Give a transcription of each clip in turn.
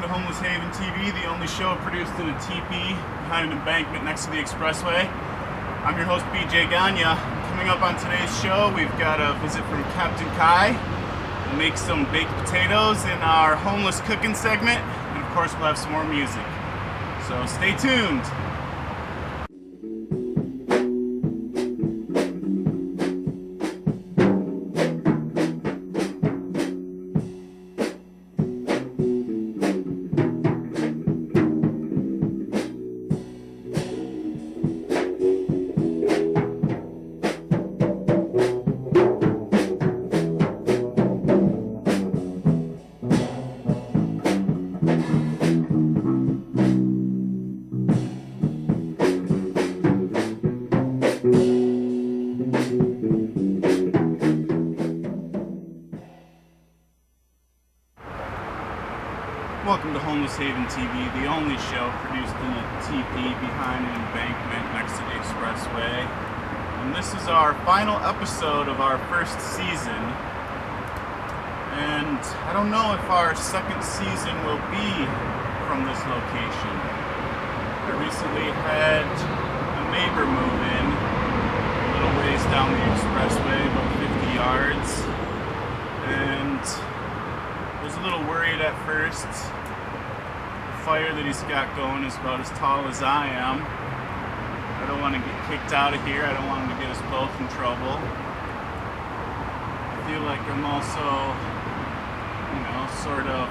to Homeless Haven TV, the only show produced in a teepee behind an embankment next to the expressway. I'm your host, BJ Ganya. Coming up on today's show, we've got a visit from Captain Kai. We'll make some baked potatoes in our Homeless Cookin segment, and of course, we'll have some more music. So stay tuned. Welcome to Homeless Haven TV, the only show produced in a teepee behind an embankment next to the expressway. And this is our final episode of our first season. And I don't know if our second season will be from this location. I recently had a neighbor move in a little ways down the expressway, about 50 yards. And I was a little worried at first. The fire that he's got going is about as tall as I am. I don't want to get kicked out of here. I don't want him to get us both in trouble. I feel like I'm also, sort of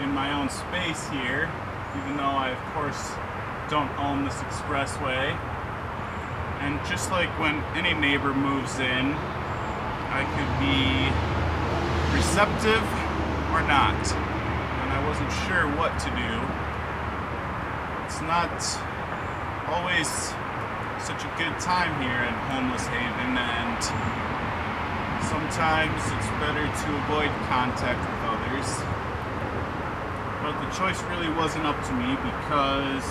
in my own space here, even though I, of course, don't own this expressway. And just like when any neighbor moves in, I could be receptive or not, and I wasn't sure what to do. It's not always such a good time here in Homeless Haven, and sometimes it's better to avoid contact with others. But the choice really wasn't up to me, because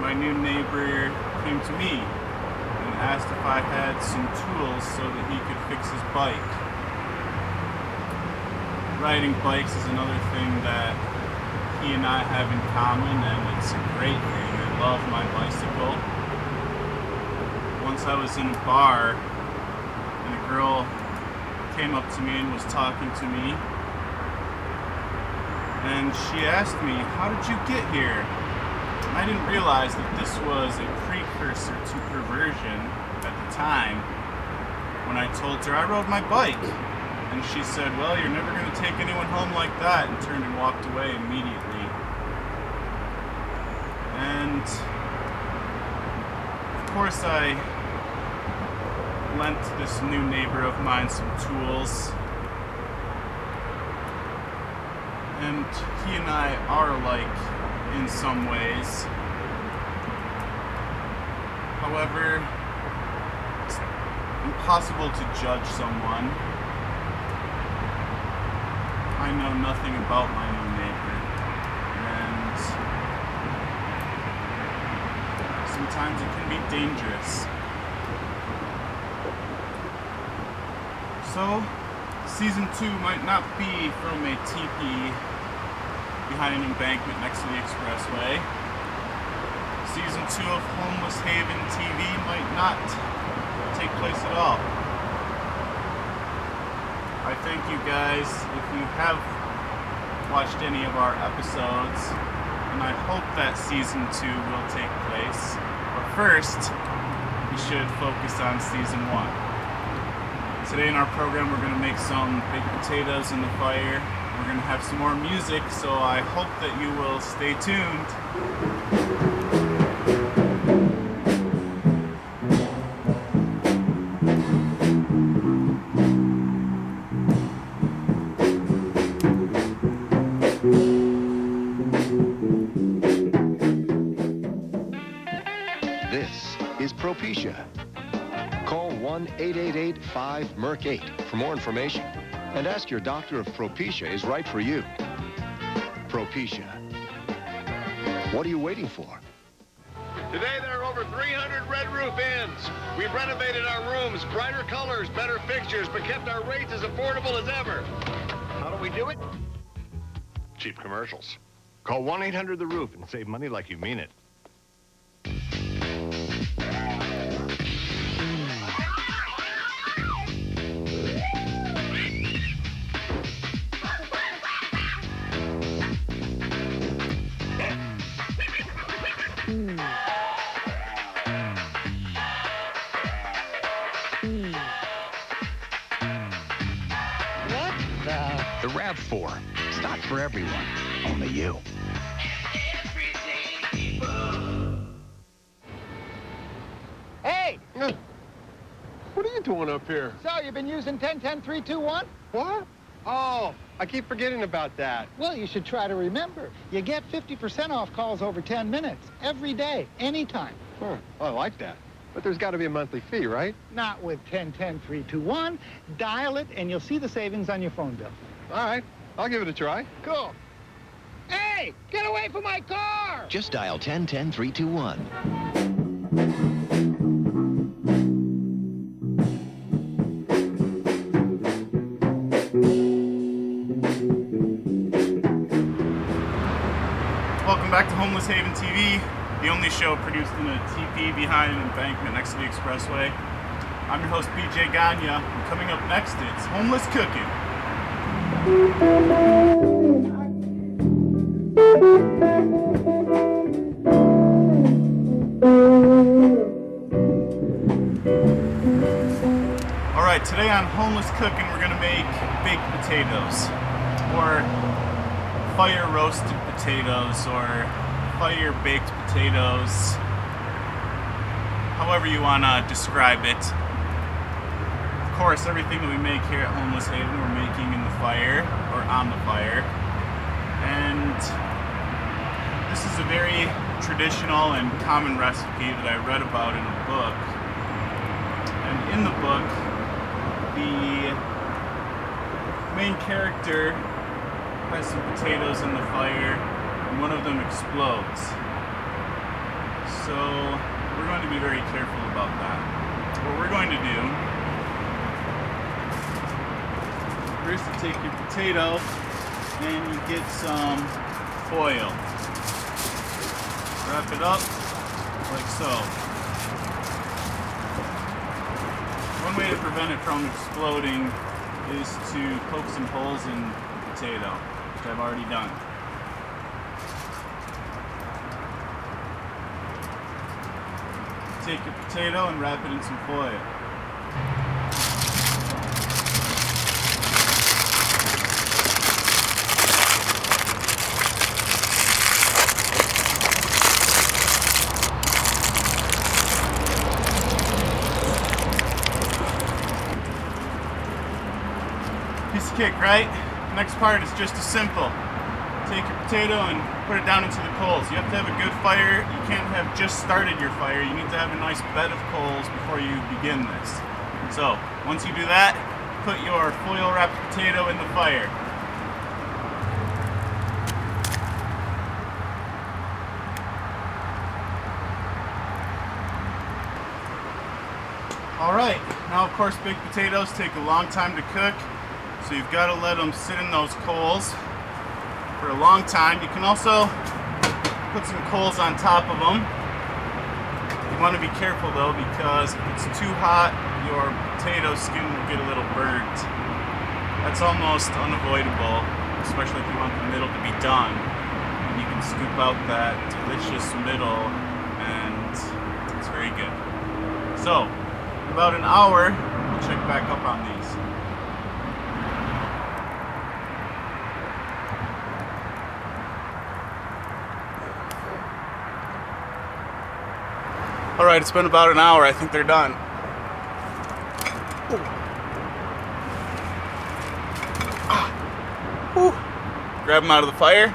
my new neighbor came to me and asked if I had some tools so that he could fix his bike. Riding bikes is another thing that he and I have in common, and it's a great thing. I love my bicycle. Once I was in a bar, and a girl came up to me and was talking to me, and she asked me, "How did you get here?" And I didn't realize that this was a precursor to perversion at the time when I told her I rode my bike. And she said, "Well, you're never going to take anyone home like that," and turned and walked away immediately. And of course I lent this new neighbor of mine some tools. And he and I are alike in some ways. However, it's impossible to judge someone. I know nothing about my new neighbor, and sometimes it can be dangerous. So, season 2 might not be from a teepee behind an embankment next to the expressway. Season 2 of Homeless Haven TV might not take place at all. I thank you guys if you have watched any of our episodes, and I hope that season 2 will take place. But first, we should focus on season 1. Today in our program, we're going to make some baked potatoes in the fire. We're going to have some more music, so I hope that you will stay tuned. Call 1-888-5-MERC-8 for more information and ask your doctor if Propecia is right for you. Propecia. What are you waiting for? Today there are over 300 Red Roof Inns. We've renovated our rooms, brighter colors, better fixtures, but kept our rates as affordable as ever. How do we do it? cheap commercials. Call 1-800-THE-ROOF and save money like you mean it. The RAV4. Stock for everyone. Only you. Hey! What are you doing up here? So, you've been using 10-10-3-2-1? What? Oh, I keep forgetting about that. Well, you should try to remember. You get 50% off calls over 10 minutes. Every day. Anytime. Huh. Oh, I like that. But there's got to be a monthly fee, right? Not with 10-10-3-2-1. Dial it, and you'll see the savings on your phone bill. All right. I'll give it a try. Cool. Hey! Get away from my car! Just dial 10-10-3-2-1. Welcome back to Homeless Haven TV, the only show produced in a teepee behind an embankment next to the expressway. I'm your host, BJ Gagne, and coming up next, it's Homeless Cookin. Alright, today on Homeless Cookin, we're going to make baked potatoes, or fire roasted potatoes, or fire baked potatoes, however you want to describe it. Of course, everything that we make here at Homeless Haven, we're making in the fire, or on the fire. And this is a very traditional and common recipe that I read about in a book. And in the book, the main character has some potatoes in the fire, and one of them explodes. So we're going to be very careful about that. What we're going to do, first you take your potato and you get some foil. Wrap it up like so. One way to prevent it from exploding is to poke some holes in the potato, which I've already done. Take your potato and wrap it in some foil. Piece of cake, right? Next part is just as simple. Take your potato and put it down into the coals. You have to have a good fire. You can't have just started your fire. You need to have a nice bed of coals before you begin this. So, once you do that, put your foil wrapped potato in the fire. Alright, now of course baked potatoes take a long time to cook, so you've got to let them sit in those coals for a long time. You can also put some coals on top of them. You want to be careful though, because if it's too hot, your potato skin will get a little burnt. That's almost unavoidable, especially if you want the middle to be done. And you can scoop out that delicious middle, and it's very good. So, in about an hour, we'll check back up on these. Alright, it's been about an hour. I think they're done. Grab them out of the fire.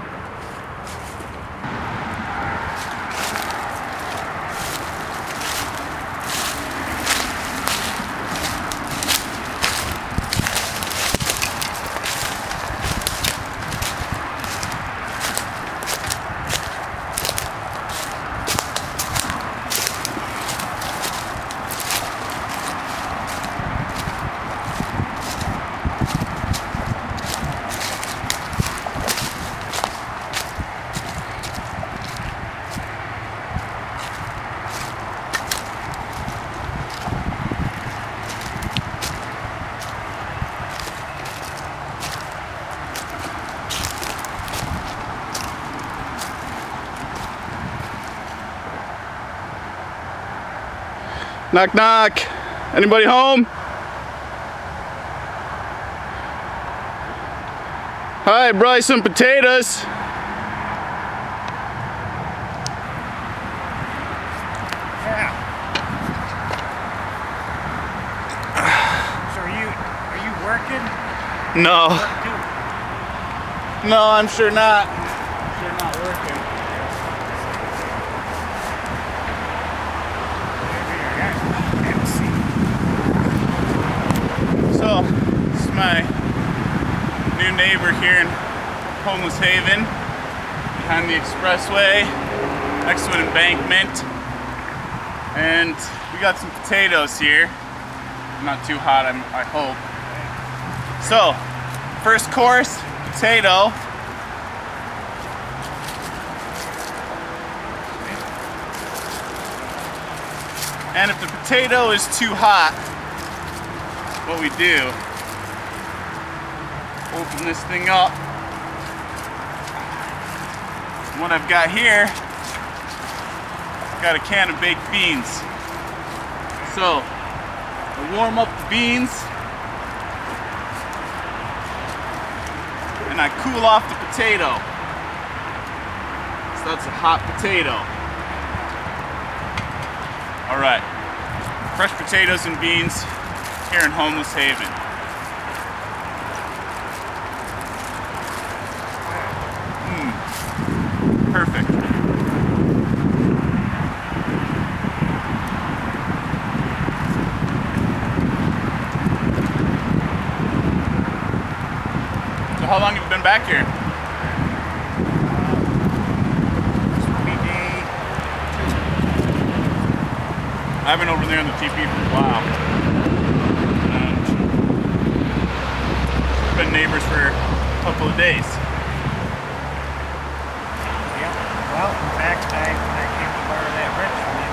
Knock, knock. Anybody home? Hi, brought some potatoes. Yeah. So are you working? No. Work too? No, I'm sure not. Sure not working. So, this is my new neighbor here in Homeless Haven, behind the expressway, next to an embankment. And we got some potatoes here. Not too hot, I hope. So, first course, potato. And if the potato is too hot, what we do, open this thing up. What I've got here, got a can of baked beans. So, I warm up the beans, and I cool off the potato. So that's a hot potato. All right, fresh potatoes and beans here in Homeless Haven. Perfect. So how long have you been back here? This will be day 2. I've been over there in the TP for a while. And we've been neighbors for a couple of days. Yep. Well, in fact, when I came to borrow that wrench from you,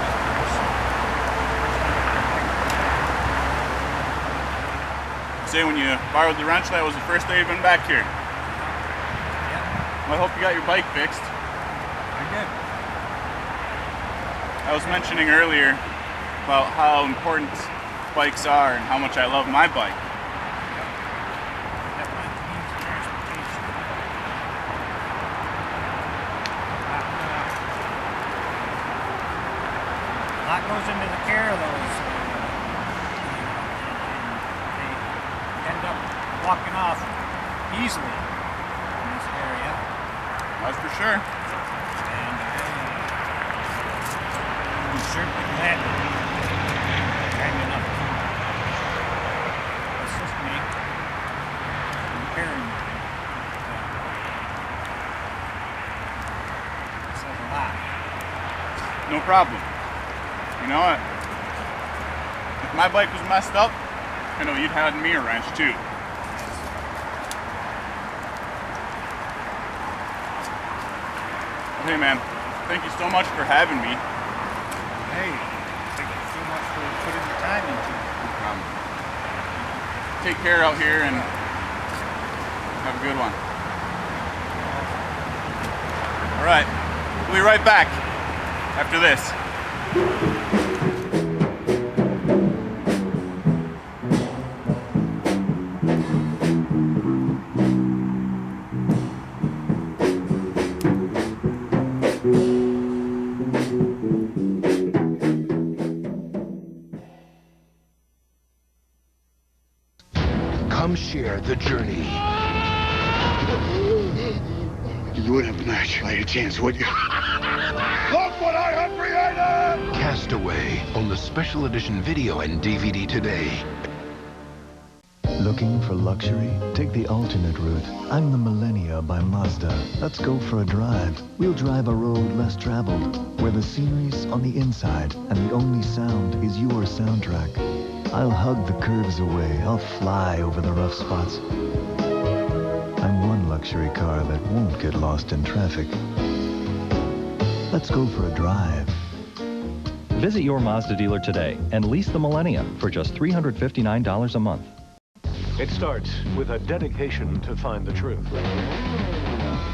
Say when you borrowed the wrench, that was the first day you've been back here. yep, Well, I hope you got your bike fixed. I did. I was mentioning earlier about how important bikes are and how much I love my bike. That means transportation. A lot goes into the care of those. They end up walking off easily in this area. That's for sure. And I'm certainly glad to be kind enough to assist me in repairing it. It says a lot. No problem. You know what? If my bike was messed up, I know you'd hand me a wrench too. Hey man, thank you so much for having me. Hey, thank you so much for putting the time into it. Take care out here and have a good one. All right, we'll be right back after this. Come share the journey. You would have a match by any chance, would you? Look what I have created! Castaway on the special edition video and DVD today. Looking for luxury? Take the alternate route. I'm the Millennia by Mazda. Let's go for a drive. We'll drive a road less traveled, where the scenery's on the inside, and the only sound is your soundtrack. I'll hug the curves away. I'll fly over the rough spots. I'm one luxury car that won't get lost in traffic. Let's go for a drive. Visit your Mazda dealer today and lease the Millennia for just $359 a month. It starts with a dedication to find the truth.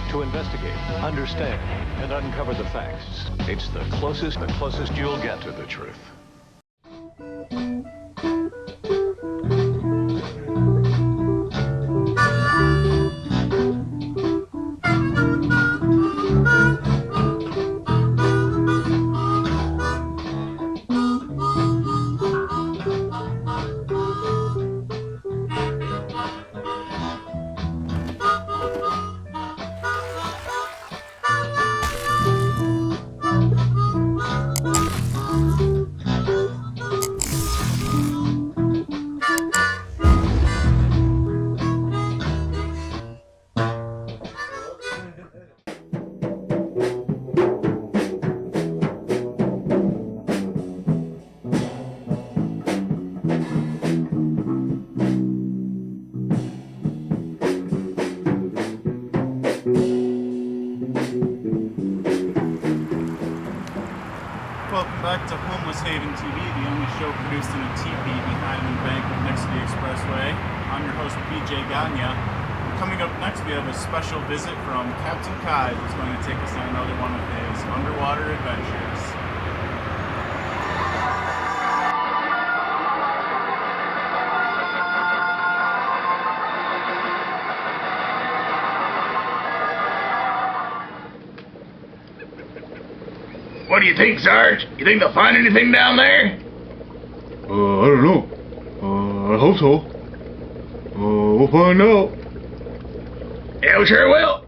To investigate, understand, and uncover the facts. It's the closest you'll get to the truth. welcome back to Homeless Haven TV, the only show produced in a teepee behind an embankment next to the expressway. I'm your host, BJ Gagne. Coming up next, we have a special visit from Captain Kai, who's going to take us on another one of his underwater adventures. What do you think, Sarge? You think they'll find anything down there? I don't know. I hope so. We'll find out. Yeah, we sure will.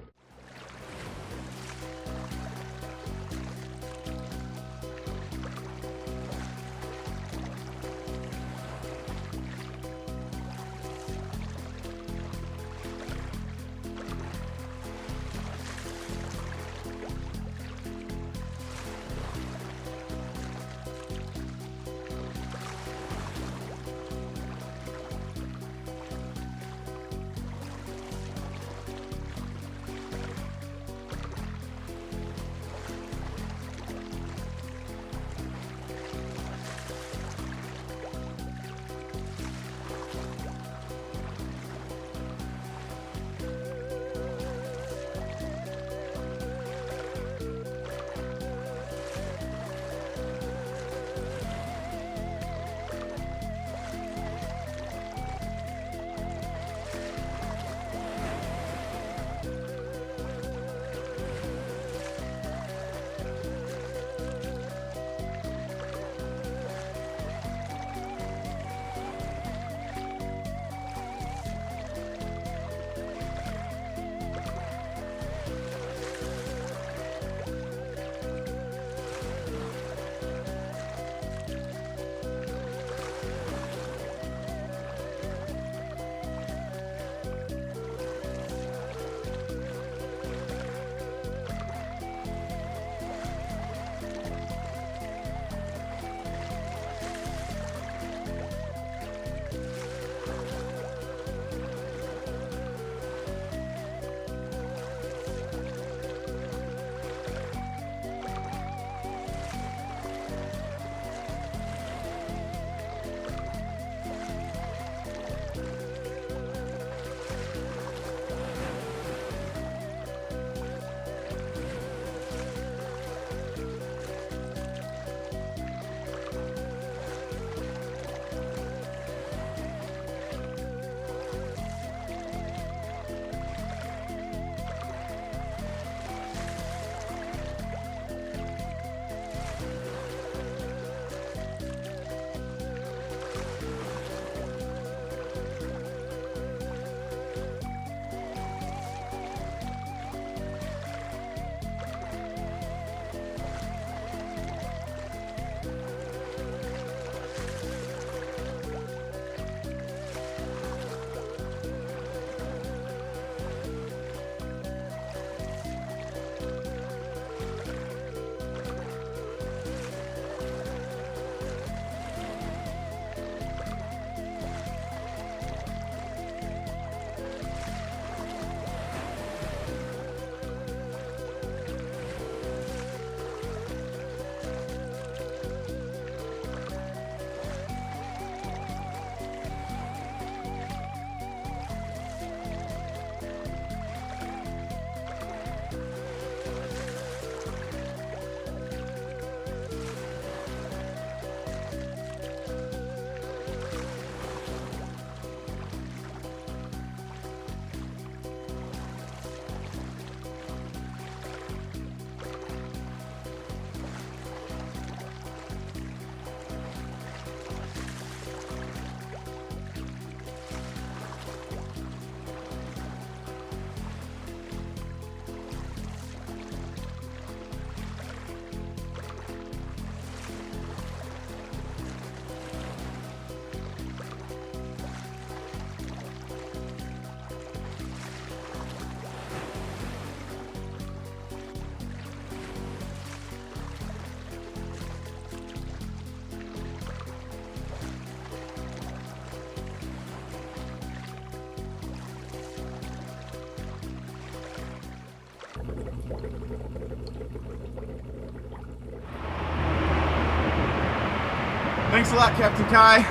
Thanks a lot, Captain Kai.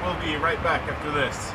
We'll be right back after this.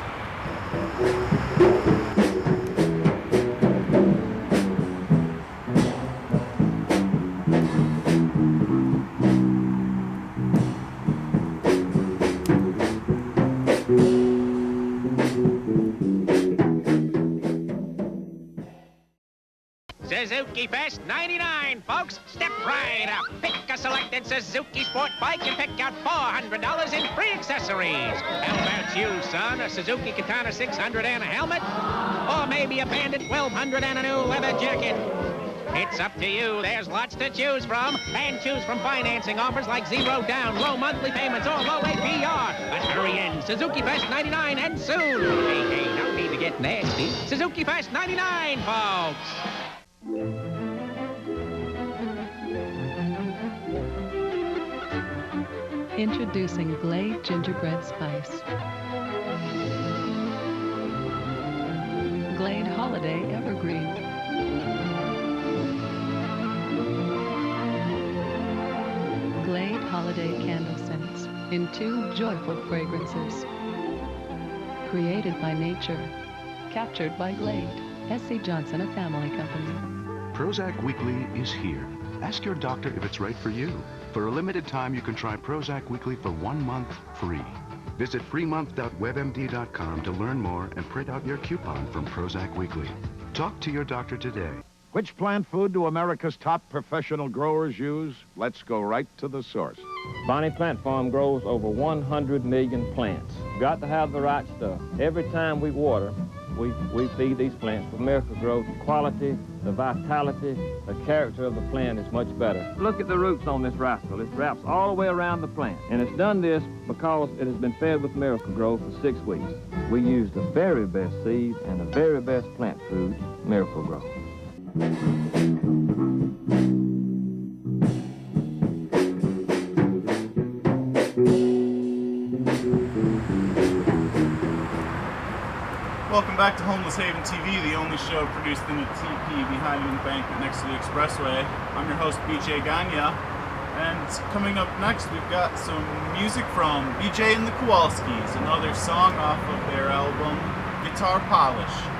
Suzuki Fest 99, folks. Step right up. Pick a selected Suzuki sport bike and pick out $400 in free accessories. How about you, son? A Suzuki Katana 600 and a helmet? Or maybe a Bandit 1200 and a new leather jacket? It's up to you. There's lots to choose from. And choose from financing offers like 0 down, low monthly payments, or low APR. But hurry in. Suzuki Fest 99 and soon. Hey, no need to get nasty. Suzuki Fest 99, folks. Introducing Glade Gingerbread Spice. Glade Holiday Evergreen. Glade Holiday Candle Scents in 2 joyful fragrances. Created by nature. Captured by Glade. S.C. Johnson, a family company. Prozac Weekly is here. Ask your doctor if it's right for you. For a limited time, you can try Prozac Weekly for 1 month free. Visit freemonth.webmd.com to learn more and print out your coupon from Prozac Weekly. Talk to your doctor today. Which plant food do America's top professional growers use? Let's go right to the source. Bonnie Plant Farm grows over 100 million plants. Got to have the right stuff. Every time we water, we feed these plants with Miracle-Gro. The quality, the vitality, the character of the plant is much better. Look at the roots on this rascal. It wraps all the way around the plant. And it's done this because it has been fed with Miracle-Gro for 6 weeks. We use the very best seed and the very best plant food, Miracle-Gro. Welcome back to Homeless Haven TV, the only show produced in the TP behind the embankment next to the expressway. I'm your host, BJ Gagne, and coming up next, we've got some music from BJ and the Kowalskis, another song off of their album, Guitar Polish.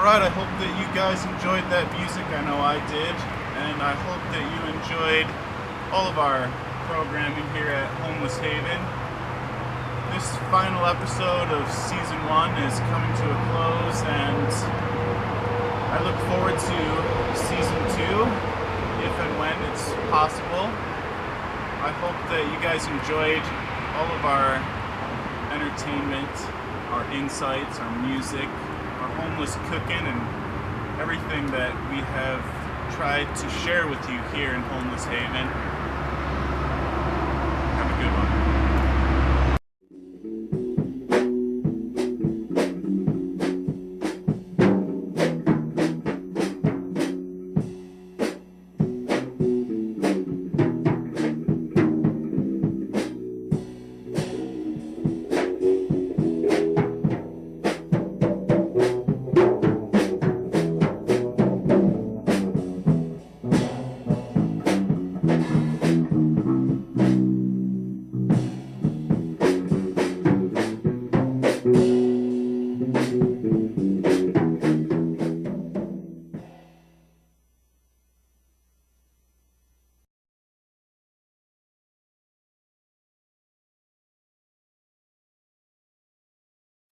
Alright, I hope that you guys enjoyed that music. I know I did. And I hope that you enjoyed all of our programming here at Homeless Haven. This final episode of Season 1 is coming to a close, and I look forward to Season 2. if and when it's possible. I hope that you guys enjoyed all of our entertainment, our insights, our music, our homeless cooking, and everything that we have tried to share with you here in Homeless Haven.